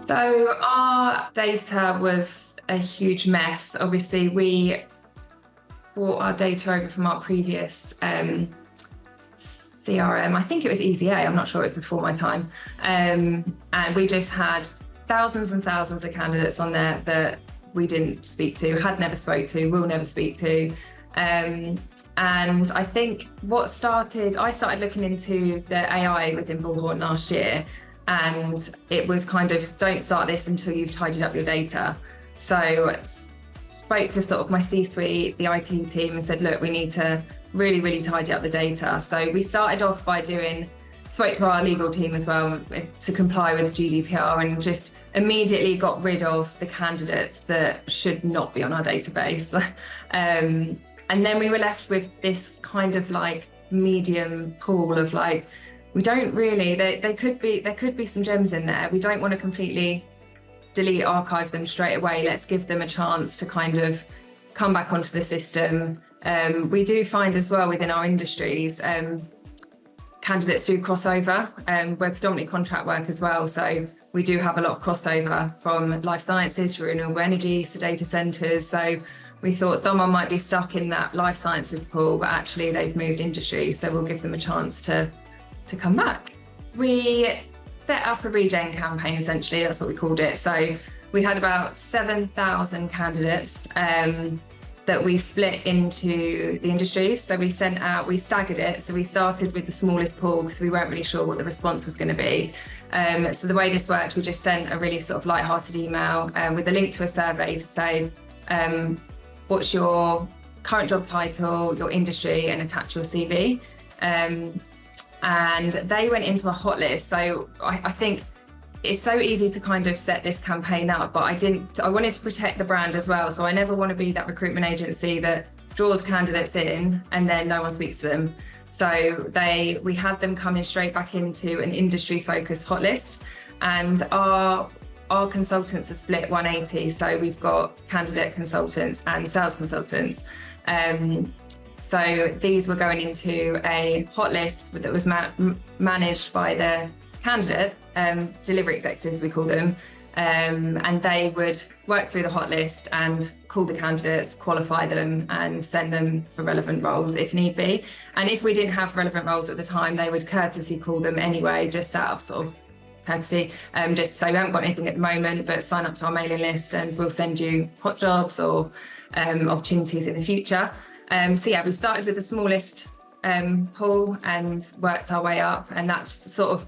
So our data was a huge mess. Obviously, we brought our data over from our previous CRM. I think it was EZA. I'm not sure, it was before my time. And we just had thousands and thousands of candidates on there that we didn't speak to, had never spoke to, will never speak to. And I think I started looking into the AI within Bullhorn last year, and it was kind of, don't start this until you've tidied up your data. So spoke to sort of my C-suite, the IT team, and said, look, we need to really, really tidy up the data. So we started off by spoke to our legal team as well to comply with GDPR, and just immediately got rid of the candidates that should not be on our database. And then we were left with this kind of like medium pool of like, we don't really, there could be some gems in there. We don't want to completely delete, archive them straight away. Let's give them a chance to kind of come back onto the system. We do find as well within our industries, candidates do crossover. We're predominantly contract work as well, so we do have a lot of crossover from life sciences to renewable energy to data centres. So we thought someone might be stuck in that life sciences pool, but actually they've moved industry, so we'll give them a chance to come back. We set up a regen campaign, essentially, that's what we called it. So we had about 7,000 candidates that we split into the industries. So we staggered it. So we started with the smallest pool because we weren't really sure what the response was going to be. So the way this worked, we just sent a really sort of light-hearted email with a link to a survey to say, what's your current job title, your industry, and attach your CV. And they went into a hot list. So I think it's so easy to kind of set this campaign up, but I wanted to protect the brand as well. So I never want to be that recruitment agency that draws candidates in and then no one speaks to them. So we had them coming straight back into an industry focused hot list, and our consultants are split 180. So we've got candidate consultants and sales consultants. So these were going into a hot list that was managed by the candidate, delivery executives we call them, and they would work through the hot list and call the candidates, qualify them, and send them for relevant roles if need be. And if we didn't have relevant roles at the time, they would courtesy call them anyway, just out of sort of courtesy, just so we haven't got anything at the moment, but sign up to our mailing list and we'll send you hot jobs or opportunities in the future. So yeah, we started with the smallest pool and worked our way up, and that's sort of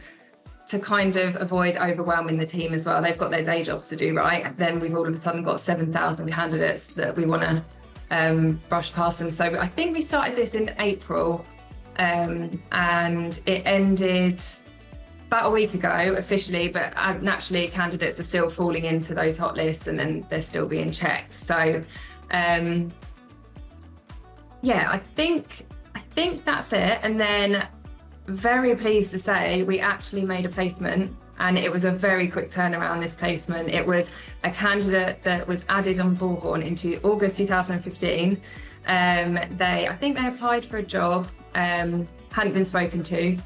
to kind of avoid overwhelming the team as well. They've got their day jobs to do, right? Then we've all of a sudden got 7,000 candidates that we want to brush past them. So I think we started this in April, and it ended about a week ago officially, but naturally candidates are still falling into those hot lists and then they're still being checked. So yeah, I think that's it. And then very pleased to say we actually made a placement, and it was a very quick turnaround, this placement. It was a candidate that was added on Bullhorn into August 2015. I think they applied for a job, hadn't been spoken to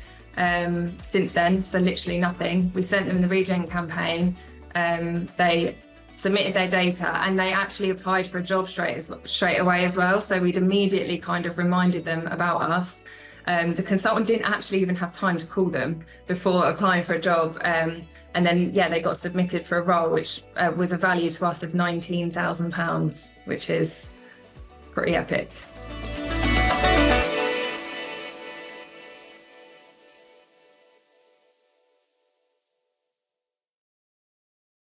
since then, so literally nothing. We sent them the regen campaign. They submitted their data and they actually applied for a job straight away as well. So we'd immediately kind of reminded them about us. The consultant didn't actually even have time to call them before applying for a job. And then, yeah, they got submitted for a role, which was a value to us of £19,000, which is pretty epic.